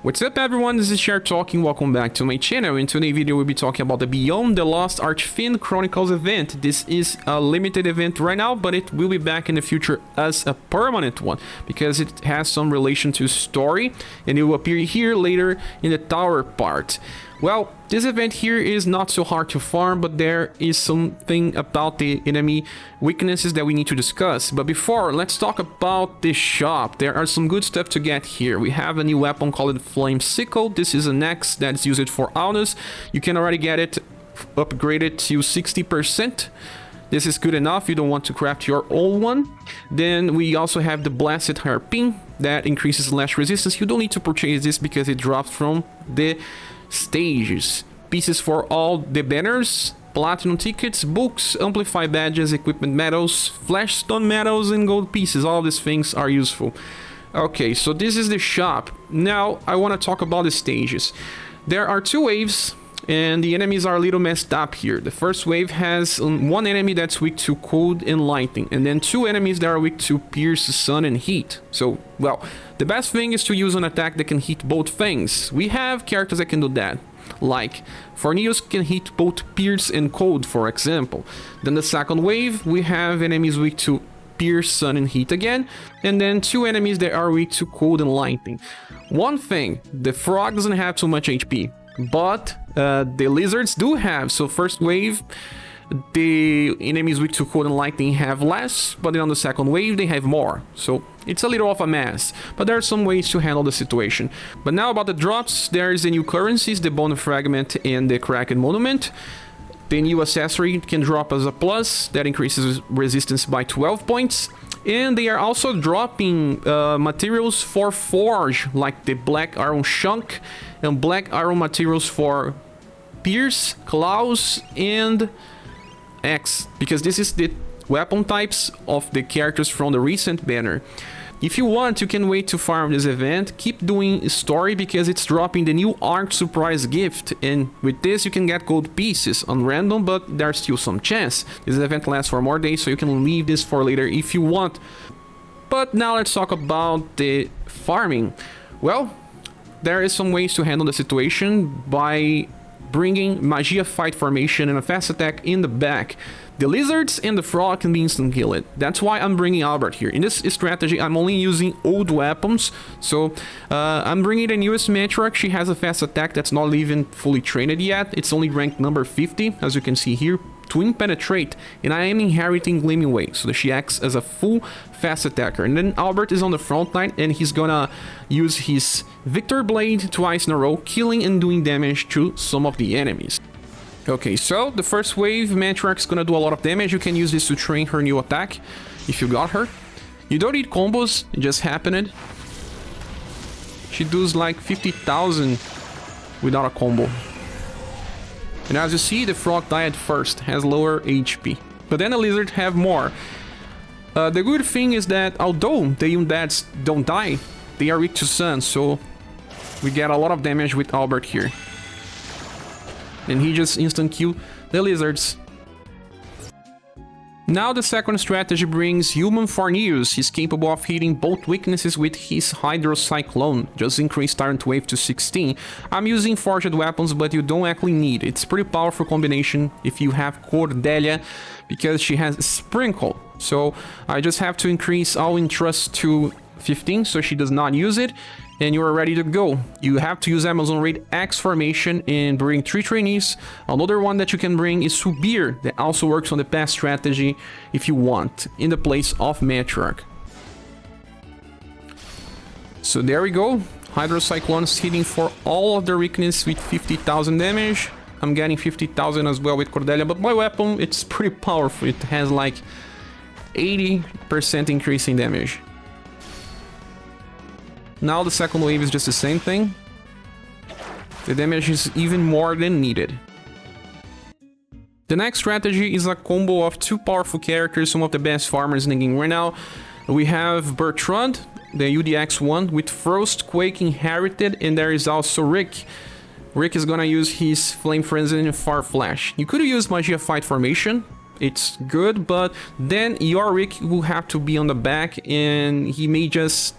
What's up everyone, this is ScherBR talking, welcome back to my channel. In today's video we'll be talking about the Beyond the Lost Archfiend Chronicles event. This is a limited event right now, but it will be back in the future as a permanent one, because it has some relation to story, and it will appear here later in the tower part. Well, this event here is not so hard to farm, but there is something about the enemy weaknesses that we need to discuss. But before, let's talk about the shop. There are some good stuff to get here. We have a new weapon called Flame Sickle. This is an axe that's used for Alnus. You can already get it upgraded to 60%. This is good enough, you don't want to craft your own one. Then we also have the Blasted Harping that increases slash resistance. You don't need to purchase this because it drops from the stages. Pieces for all the banners, platinum tickets, books, amplify badges, equipment medals, flash stone medals, and gold pieces. All these things are useful. Okay, so this is the shop. Now I want to talk about the stages. There are two waves, and the enemies are a little messed up here. The first wave has one enemy that's weak to cold and lightning, and then two enemies that are weak to pierce, sun, and heat. So, well, the best thing is to use an attack that can hit both things. We have characters that can do that, like Forneus can hit both pierce and cold, for example. Then the second wave, we have enemies weak to pierce, sun, and heat again, and then two enemies that are weak to cold and lightning. One thing, the frog doesn't have too much HP, but the lizards do have. So first wave, the enemies weak to cold and lightning have less, but then on the second wave they have more. So it's a little of a mess, but there are some ways to handle the situation. But now about the drops, there's the new currencies, the Bone Fragment and the Kraken Monument. The new accessory can drop as a plus, that increases resistance by 12 points. And they are also dropping materials for forge, like the black iron chunk and black iron materials for pierce, claws, and axe, because this is the weapon types of the characters from the recent banner. If you want, you can wait to farm this event. Keep doing story because it's dropping the new Arch surprise gift, and with this you can get gold pieces on random, but there's still some chance. This event lasts for more days, so you can leave this for later if you want. But now let's talk about the farming. Well, there is some ways to handle the situation by bringing Magia fight formation and a fast attack in the back. The lizards and the frog can be instant killed. That's why I'm bringing Albert here. In this strategy, I'm only using old weapons. So I'm bringing the newest Matriarch. She has a fast attack that's not even fully trained yet. It's only ranked number 50, as you can see here. Twin Penetrate, and I am inheriting Gleaming way, so that she acts as a full fast attacker. And then Albert is on the front line, and he's gonna use his Victor Blade twice in a row, killing and doing damage to some of the enemies. Okay, so the first wave, Matriarch is gonna do a lot of damage. You can use this to train her new attack, if you got her. You don't need combos, it just happened. She does like 50,000 without a combo. And as you see, the frog died first, has lower HP. But then the lizard have more. The good thing is that although the undeads don't die, they are weak to sun, so we get a lot of damage with Albert here. And he just instant kill the lizards. Now the second strategy brings human Forneus. He's capable of hitting both weaknesses with his Hydrocyclone. Just increase Tyrant Wave to 16. I'm using forged weapons, but you don't actually need it. It's pretty powerful combination if you have Cordelia, because she has Sprinkle. So I just have to increase all interest to 15, so she does not use it, and you are ready to go. You have to use Amazon Raid X formation and bring 3 trainees. Another one that you can bring is ScherBR, that also works on the pass strategy if you want, in the place of Matriarch. So there we go. Hydrocyclones hitting for all of their weakness with 50,000 damage. I'm getting 50,000 as well with Cordelia, but my weapon, it's pretty powerful. It has like 80% increase in damage. Now the second wave is just the same thing. The damage is even more than needed. The next strategy is a combo of 2 powerful characters, some of the best farmers in the game right now. We have Bertrand, the UDX one, with Frost, Quake inherited, and there is also Rick. Rick is gonna use his Flame Frenzy and Far Flash. You could use Magia fight formation. It's good, but then your Rick will have to be on the back, and he may just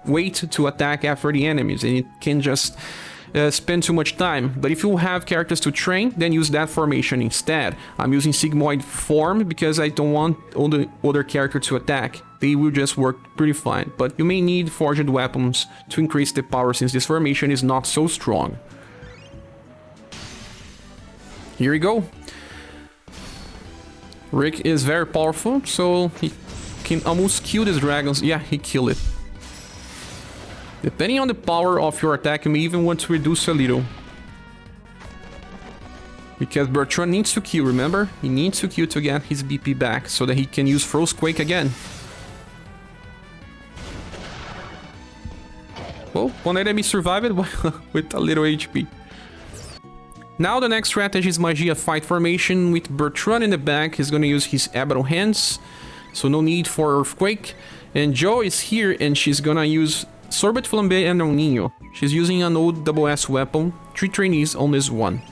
wait to attack after the enemies, and it can just spend too much time. But if you have characters to train, then use that formation instead. I'm using Sigmoid form because I don't want all the other character to attack. They will just work pretty fine, but you may need forged weapons to increase the power since this formation is not so strong. Here we go. Rick is very powerful, so he can almost kill these dragons. Yeah, he killed it. Depending on the power of your attack, you may even want to reduce a little. Because Bertrand needs to kill, remember? He needs to kill to get his BP back, so that he can use Frost Quake again. Well, one enemy survived with a little HP. Now the next strategy is Magia fight formation with Bertrand in the back. He's gonna use his Abaddon hands, so no need for Earthquake. And Jo is here and she's gonna use Sorbet Flambe and Nino. She's using an old SS weapon, 3 trainees on this one.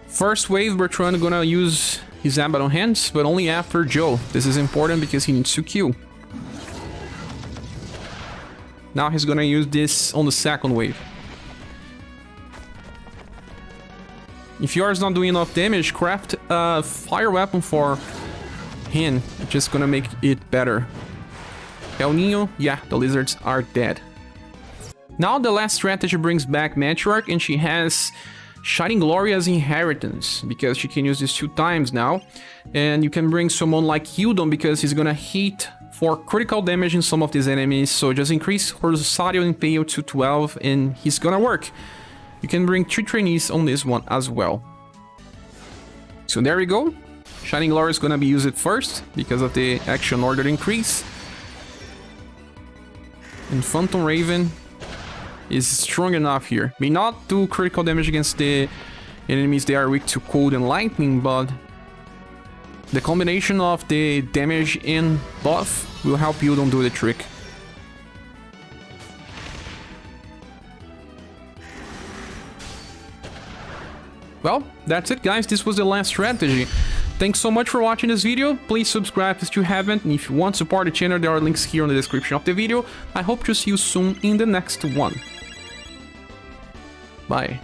First wave, Bertrand gonna use his Abaddon hands, but only after Jo. This is important because he needs to kill. Now he's gonna use this on the second wave. If yours not doing enough damage, craft a fire weapon for him. It's just gonna make it better. El Nino, yeah, the lizards are dead. Now the last strategy brings back Matriarch, and she has Shining Glory as inheritance, because she can use this 2 times now. And you can bring someone like Ildon, because he's gonna hit for critical damage in some of these enemies, so just increase horizontal impale to 12 and he's gonna work. You can bring 3 trainees on this one as well. So there we go. Shining Glory is gonna be used first because of the action order increase. And Phantom Raven is strong enough here. May not do critical damage against the enemies that are weak to cold and lightning, but the combination of the damage and buff will help you don't do the trick. Well, that's it guys, this was the last strategy. Thanks so much for watching this video. Please subscribe if you haven't, and if you want to support the channel, there are links here in the description of the video. I hope to see you soon in the next one. Bye.